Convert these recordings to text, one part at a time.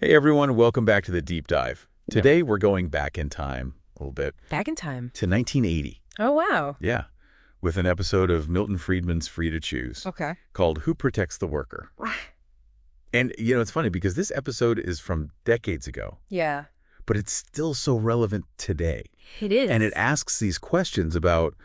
Hey everyone, welcome back to the Deep Dive. Today we're going back in time a little bit. Back in time. To 1980. Oh, wow. Yeah, with an episode of Milton Friedman's Free to Choose. Okay. Called Who Protects the Worker? And, it's funny because this episode is from decades ago. Yeah. But it's still so relevant today. It is. And it asks these questions about,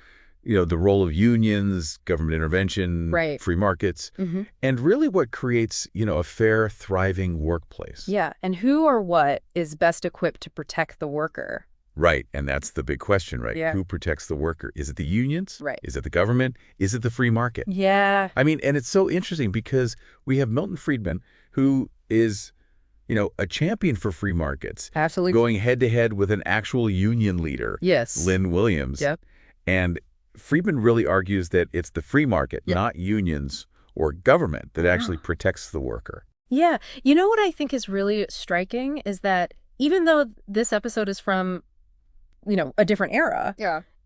the role of unions, government intervention, right. free markets, and really what creates, a fair, thriving workplace. Yeah. And who or what is best equipped to protect the worker? Right. And that's the big question, right? Yeah. Who protects the worker? Is it the unions? Right. Is it the government? Is it the free market? Yeah. I mean, and it's so interesting because we have Milton Friedman, who is, a champion for free markets. Absolutely. Going head-to-head with an actual union leader. Yes. Lynn Williams. Yep. And Friedman really argues that it's the free market, not unions or government, that actually protects the worker. Yeah. You know what I think is really striking is that even though this episode is from, a different era,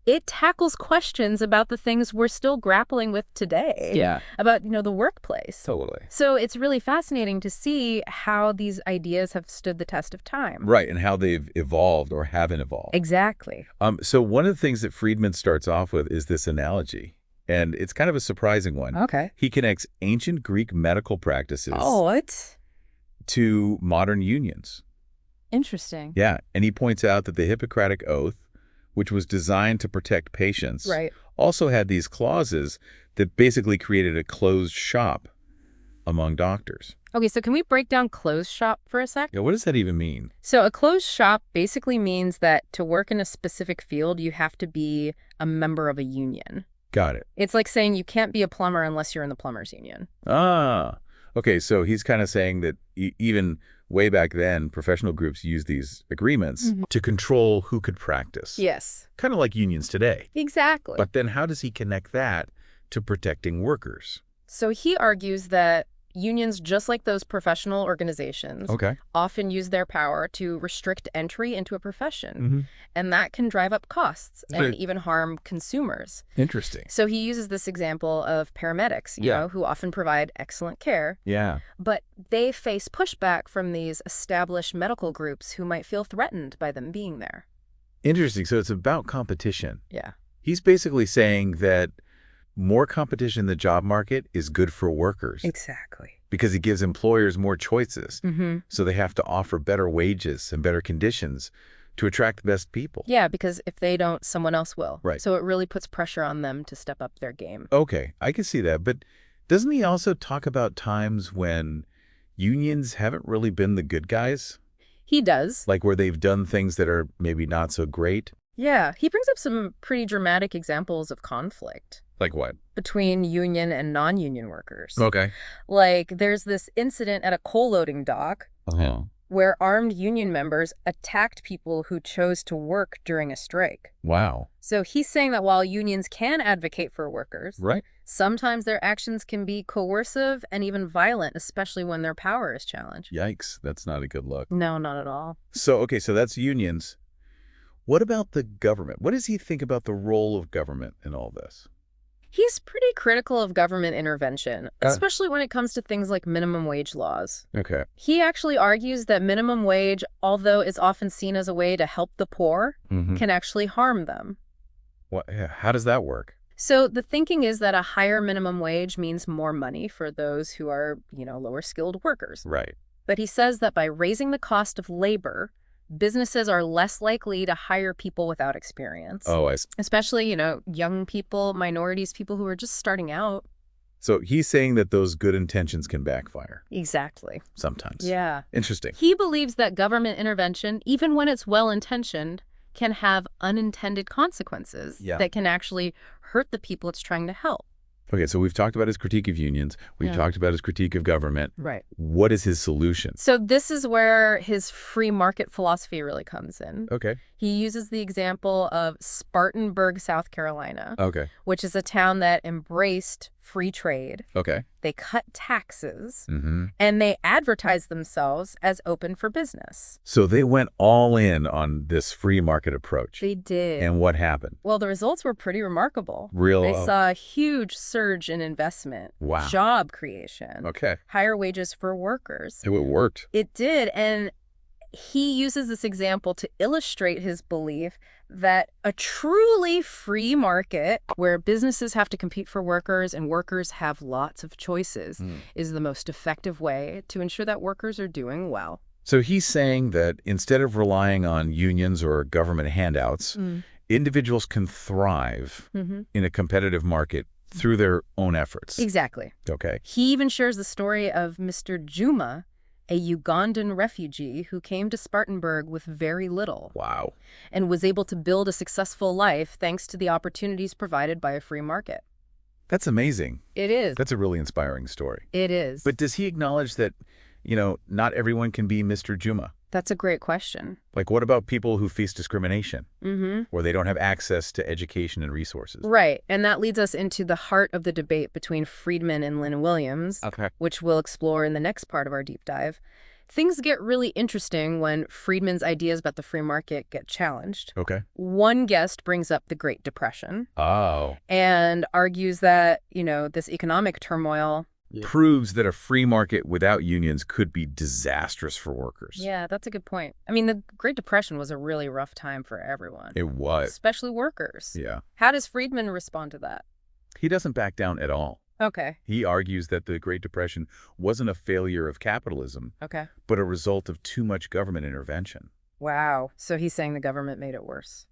it tackles questions about the things we're still grappling with today. Yeah. About, the workplace. Totally. So it's really fascinating to see how these ideas have stood the test of time. Right, and how they've evolved or haven't evolved. Exactly. So one of the things that Friedman starts off with is this analogy, and it's kind of a surprising one. Okay. He connects ancient Greek medical practices what? to modern unions. Interesting. Yeah, and he points out that the Hippocratic Oath, which was designed to protect patients, also had these clauses that basically created a closed shop among doctors. Okay, so can we break down closed shop for a sec? Yeah, what does that even mean? So a closed shop basically means that to work in a specific field, you have to be a member of a union. Got it. It's like saying you can't be a plumber unless you're in the plumbers union. Ah, okay, so he's kind of saying that even way back then, professional groups used these agreements to control who could practice. Yes. Kind of like unions today. Exactly. But then how does he connect that to protecting workers? So he argues that unions, just like those professional organizations, often use their power to restrict entry into a profession. And that can drive up costs and even harm consumers. Interesting. So he uses this example of paramedics, you know, who often provide excellent care. Yeah. But they face pushback from these established medical groups who might feel threatened by them being there. Interesting. So it's about competition. Yeah. He's basically saying that more competition in the job market is good for workers. Exactly. Because it gives employers more choices. So they have to offer better wages and better conditions to attract the best people. Yeah, because if they don't, someone else will. Right. So it really puts pressure on them to step up their game. Okay, I can see that. But doesn't he also talk about times when unions haven't really been the good guys? He does. Like where they've done things that are maybe not so great? Yeah, he brings up some pretty dramatic examples of conflict. Like what? Between union and non-union workers. Okay. Like there's this incident at a coal loading dock where armed union members attacked people who chose to work during a strike. Wow. So he's saying that while unions can advocate for workers, sometimes their actions can be coercive and even violent, especially when their power is challenged. Yikes, that's not a good look. No, not at all. So, okay, so that's unions. What about the government? What does he think about the role of government in all this? He's pretty critical of government intervention, especially when it comes to things like minimum wage laws. Okay. He actually argues that minimum wage, although is often seen as a way to help the poor, can actually harm them. What? How does that work? So the thinking is that a higher minimum wage means more money for those who are, lower skilled workers. Right. But he says that by raising the cost of labor, businesses are less likely to hire people without experience. Oh, I see. Especially, young people, minorities, people who are just starting out. So he's saying that those good intentions can backfire. Exactly. Sometimes. Yeah. Interesting. He believes that government intervention, even when it's well-intentioned, can have unintended consequences that can actually hurt the people it's trying to help. Okay, so we've talked about his critique of unions. We've talked about his critique of government. Right. What is his solution? So this is where his free market philosophy really comes in. Okay. He uses the example of Spartanburg, South Carolina, Okay. which is a town that embraced free trade. Okay. They cut taxes. And they advertise themselves as open for business. So they went all in on this free market approach. They did. And what happened? Well, the results were pretty remarkable. They saw a huge surge in investment. Wow. Job creation. Okay. Higher wages for workers. It worked. It did. And he uses this example to illustrate his belief that a truly free market where businesses have to compete for workers and workers have lots of choices is the most effective way to ensure that workers are doing well. So he's saying that instead of relying on unions or government handouts, individuals can thrive in a competitive market through their own efforts. Exactly. Okay. He even shares the story of Mr. Juma, a Ugandan refugee who came to Spartanburg with very little. Wow. And was able to build a successful life thanks to the opportunities provided by a free market. That's amazing. It is. That's a really inspiring story. It is. But does he acknowledge that, not everyone can be Mr. Juma? That's a great question. Like, what about people who face discrimination? Or they don't have access to education and resources? Right. And that leads us into the heart of the debate between Friedman and Lynn Williams, which we'll explore in the next part of our deep dive. Things get really interesting when Friedman's ideas about the free market get challenged. Okay. One guest brings up the Great Depression. Oh. And argues that, this economic turmoil proves that a free market without unions could be disastrous for workers. Yeah, that's a good point. I mean, the Great Depression was a really rough time for everyone. It was. Especially workers. Yeah. How does Friedman respond to that? He doesn't back down at all. Okay. He argues that the Great Depression wasn't a failure of capitalism, but a result of too much government intervention. Wow. So he's saying the government made it worse.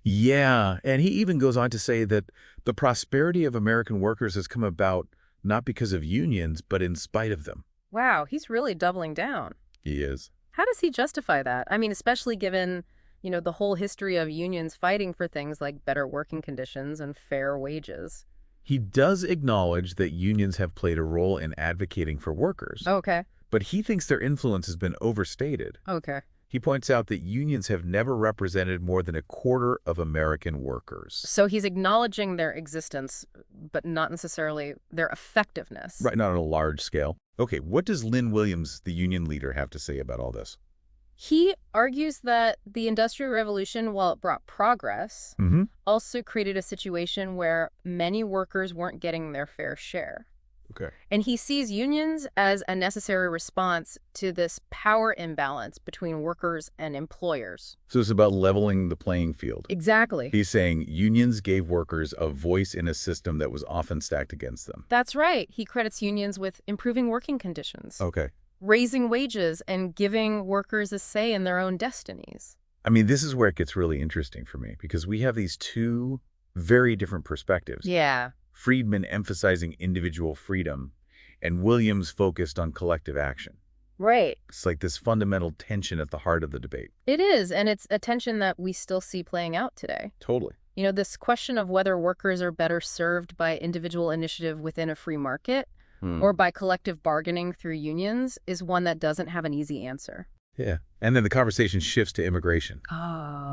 Yeah, and he even goes on to say that the prosperity of American workers has come about not because of unions, but in spite of them. Wow, he's really doubling down. He is. How does he justify that? I mean, especially given, the whole history of unions fighting for things like better working conditions and fair wages. He does acknowledge that unions have played a role in advocating for workers. Okay. But he thinks their influence has been overstated. Okay. He points out that unions have never represented more than a quarter of American workers. So he's acknowledging their existence, but not necessarily their effectiveness. Right, not on a large scale. Okay, what does Lynn Williams, the union leader, have to say about all this? He argues that the Industrial Revolution, while it brought progress, also created a situation where many workers weren't getting their fair share. Okay. And he sees unions as a necessary response to this power imbalance between workers and employers. So it's about leveling the playing field. Exactly. He's saying unions gave workers a voice in a system that was often stacked against them. That's right. He credits unions with improving working conditions. Okay. Raising wages and giving workers a say in their own destinies. I mean, this is where it gets really interesting for me, because we have these two very different perspectives. Yeah. Friedman emphasizing individual freedom, and Williams focused on collective action. Right. It's like this fundamental tension at the heart of the debate. It is, and it's a tension that we still see playing out today. Totally. This question of whether workers are better served by individual initiative within a free market or by collective bargaining through unions is one that doesn't have an easy answer. Yeah. And then the conversation shifts to immigration,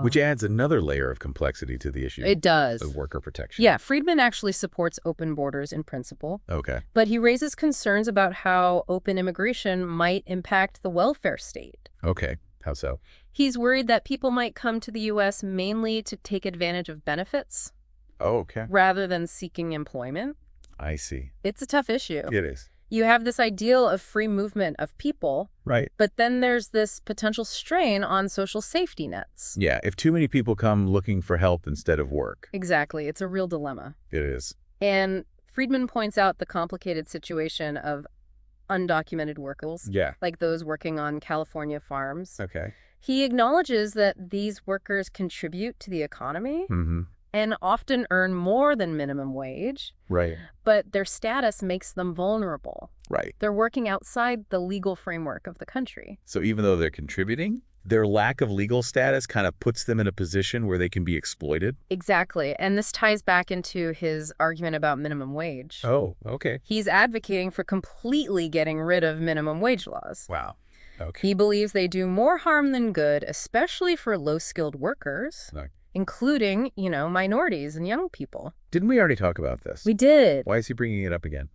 which adds another layer of complexity to the issue. It does. Of worker protection. Yeah, Friedman actually supports open borders in principle. Okay. But he raises concerns about how open immigration might impact the welfare state. Okay. How so? He's worried that people might come to the U.S. mainly to take advantage of benefits. Oh, okay. Rather than seeking employment. I see. It's a tough issue. It is. You have this ideal of free movement of people. Right. But then there's this potential strain on social safety nets. Yeah, if too many people come looking for help instead of work. Exactly. It's a real dilemma. It is. And Friedman points out the complicated situation of undocumented workers. Yeah. Like those working on California farms. Okay. He acknowledges that these workers contribute to the economy. And often earn more than minimum wage. Right. But their status makes them vulnerable. Right. They're working outside the legal framework of the country. So even though they're contributing, their lack of legal status kind of puts them in a position where they can be exploited? Exactly. And this ties back into his argument about minimum wage. Oh, okay. He's advocating for completely getting rid of minimum wage laws. Wow. Okay. He believes they do more harm than good, especially for low-skilled workers. Okay. including, minorities and young people. Didn't we already talk about this? We did. Why is he bringing it up again?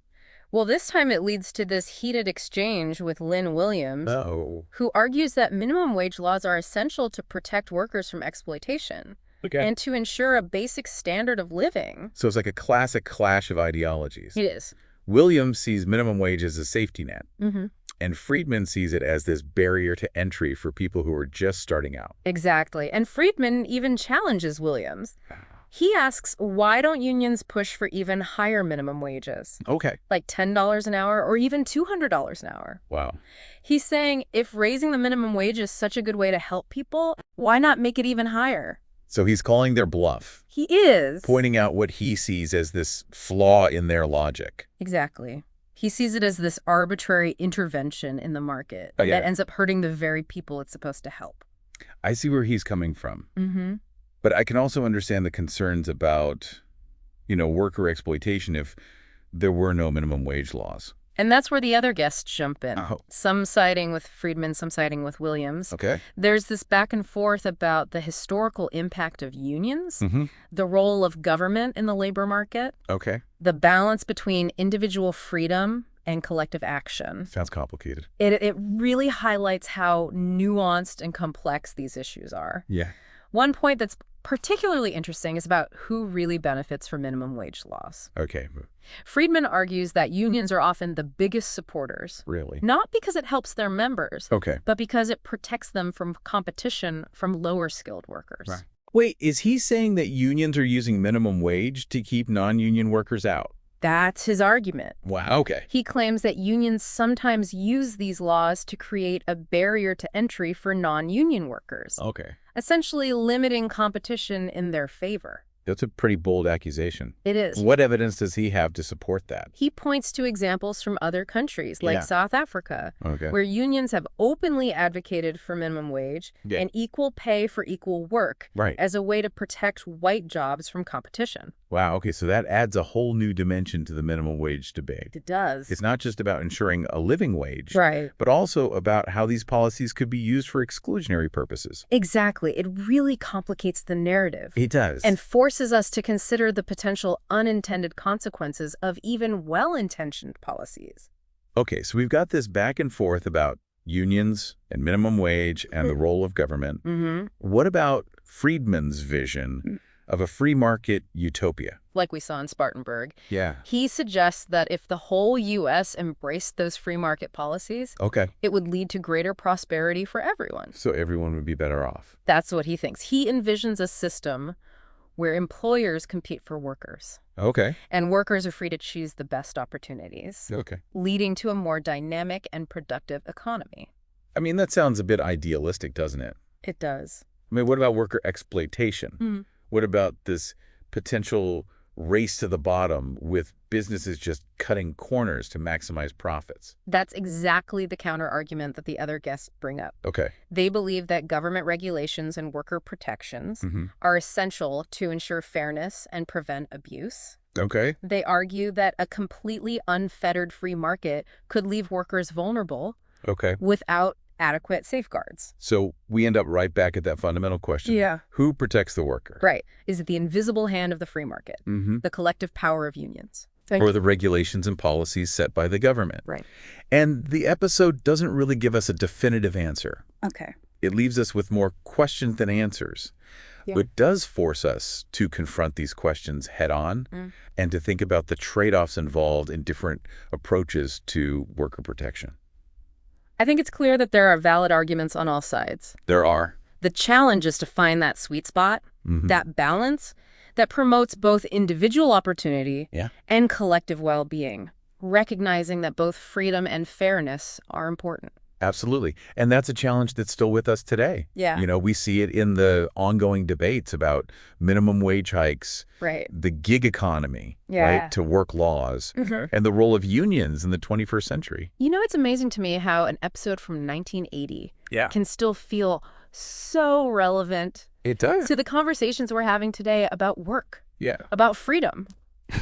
Well, this time it leads to this heated exchange with Lynn Williams, Oh. who argues that minimum wage laws are essential to protect workers from exploitation and to ensure a basic standard of living. So it's like a classic clash of ideologies. It is. Williams sees minimum wage as a safety net, Mm-hmm. and Friedman sees it as this barrier to entry for people who are just starting out. Exactly. And Friedman even challenges Williams. He asks, why don't unions push for even higher minimum wages? Okay. Like $10 an hour or even $200 an hour. Wow. He's saying if raising the minimum wage is such a good way to help people, why not make it even higher? So he's calling their bluff. He is. Pointing out what he sees as this flaw in their logic. Exactly. He sees it as this arbitrary intervention in the market that ends up hurting the very people it's supposed to help. I see where he's coming from. Mm-hmm. But I can also understand the concerns about, worker exploitation if there were no minimum wage laws. And that's where the other guests jump in. Oh. Some siding with Friedman, some siding with Williams. Okay. There's this back and forth about the historical impact of unions, the role of government in the labor market, the balance between individual freedom and collective action. Sounds complicated. It really highlights how nuanced and complex these issues are. Yeah. One point that's particularly interesting is about who really benefits from minimum wage laws. Okay. Friedman argues that unions are often the biggest supporters. Really? Not because it helps their members, Okay. but because it protects them from competition from lower skilled workers. Right. Wait, is he saying that unions are using minimum wage to keep non-union workers out? That's his argument. Wow, okay. He claims that unions sometimes use these laws to create a barrier to entry for non-union workers. Okay. Essentially limiting competition in their favor. That's a pretty bold accusation. It is. What evidence does he have to support that? He points to examples from other countries, like South Africa, where unions have openly advocated for minimum wage and equal pay for equal work as a way to protect white jobs from competition. Wow, okay, so that adds a whole new dimension to the minimum wage debate. It does. It's not just about ensuring a living wage, but also about how these policies could be used for exclusionary purposes. Exactly. It really complicates the narrative. It does. And forces us to consider the potential unintended consequences of even well-intentioned policies. Okay, so we've got this back and forth about unions and minimum wage and the role of government. What about Friedman's vision of a free market utopia? Like we saw in Spartanburg. Yeah. He suggests that if the whole U.S. embraced those free market policies, it would lead to greater prosperity for everyone. So everyone would be better off. That's what he thinks. He envisions a system where employers compete for workers. And workers are free to choose the best opportunities. Leading to a more dynamic and productive economy. I mean, that sounds a bit idealistic, doesn't it? It does. I mean, what about worker exploitation? What about this potential race to the bottom with businesses just cutting corners to maximize profits? That's exactly the counter-argument that the other guests bring up. They believe that government regulations and worker protections are essential to ensure fairness and prevent abuse. They argue that a completely unfettered free market could leave workers vulnerable without adequate safeguards. So we end up right back at that fundamental question. Who protects the worker? Is it the invisible hand of the free market, the collective power of unions? Or the regulations and policies set by the government? And the episode doesn't really give us a definitive answer. It leaves us with more questions than answers. It does force us to confront these questions head on and to think about the trade-offs involved in different approaches to worker protection. I think it's clear that there are valid arguments on all sides. There are. The challenge is to find that sweet spot, that balance that promotes both individual opportunity and collective well-being, recognizing that both freedom and fairness are important. Absolutely. And that's a challenge that's still with us today. We see it in the ongoing debates about minimum wage hikes, the gig economy, to work laws, and the role of unions in the 21st century. It's amazing to me how an episode from 1980 can still feel so relevant It does. to the conversations we're having today about work, about freedom,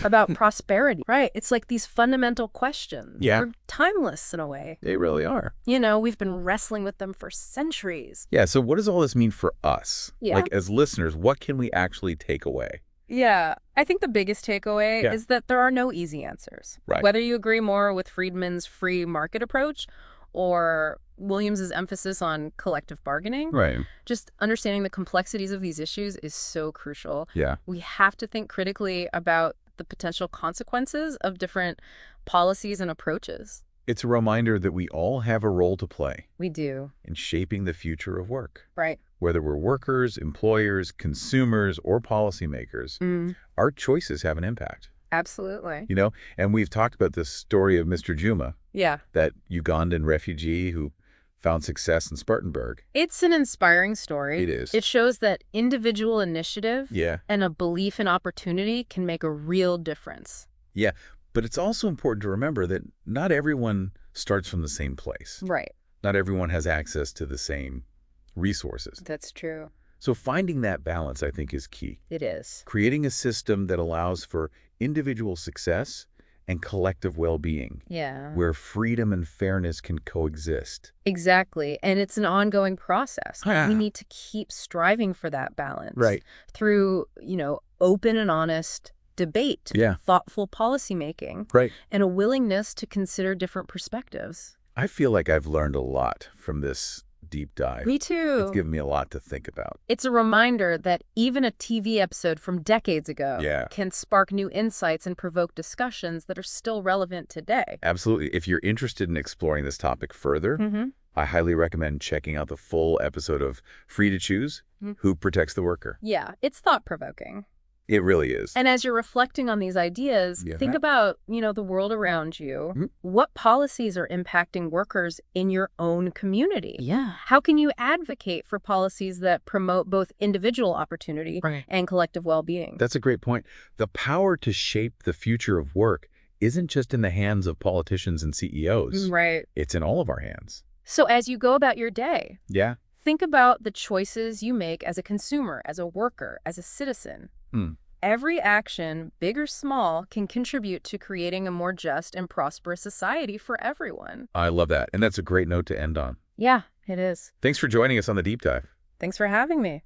about prosperity, right? It's like these fundamental questions. Yeah. They're timeless in a way. They really are. You know, we've been wrestling with them for centuries. Yeah, so what does all this mean for us? Yeah. Like, as listeners, what can we actually take away? Yeah, I think the biggest takeaway is that there are no easy answers. Right. Whether you agree more with Friedman's free market approach or Williams's emphasis on collective bargaining, right, just understanding the complexities of these issues is so crucial. Yeah. We have to think critically about the potential consequences of different policies and approaches. It's a reminder that we all have a role to play. We do. In shaping the future of work. Right. Whether we're workers, employers, consumers, or policymakers, our choices have an impact. Absolutely. You know, and we've talked about this story of Mr. Juma. Yeah. That Ugandan refugee who found success in Spartanburg. It's an inspiring story. It is. It shows that individual initiative Yeah. and a belief in opportunity can make a real difference. Yeah, but it's also important to remember that not everyone starts from the same place. Right. Not everyone has access to the same resources. That's true. So finding that balance, I think, is key. It is. Creating a system that allows for individual success and collective well-being. Yeah. Where freedom and fairness can coexist. Exactly. And it's an ongoing process. Yeah. We need to keep striving for that balance. Right. Through, open and honest debate. Yeah. Thoughtful policymaking. Right. And a willingness to consider different perspectives. I feel like I've learned a lot from this deep dive. Me too. It's given me a lot to think about. It's a reminder that even a TV episode from decades ago can spark new insights and provoke discussions that are still relevant today. Absolutely. If you're interested in exploring this topic further, I highly recommend checking out the full episode of Free to Choose, Who Protects the Worker. Yeah, it's thought-provoking. It really is. And as you're reflecting on these ideas, think about, the world around you. What policies are impacting workers in your own community? Yeah. How can you advocate for policies that promote both individual opportunity and collective well-being? That's a great point. The power to shape the future of work isn't just in the hands of politicians and CEOs. Right. It's in all of our hands. So as you go about your day, Yeah. think about the choices you make as a consumer, as a worker, as a citizen. Every action, big or small, can contribute to creating a more just and prosperous society for everyone. I love that. And that's a great note to end on. Yeah, it is. Thanks for joining us on the Deep Dive. Thanks for having me.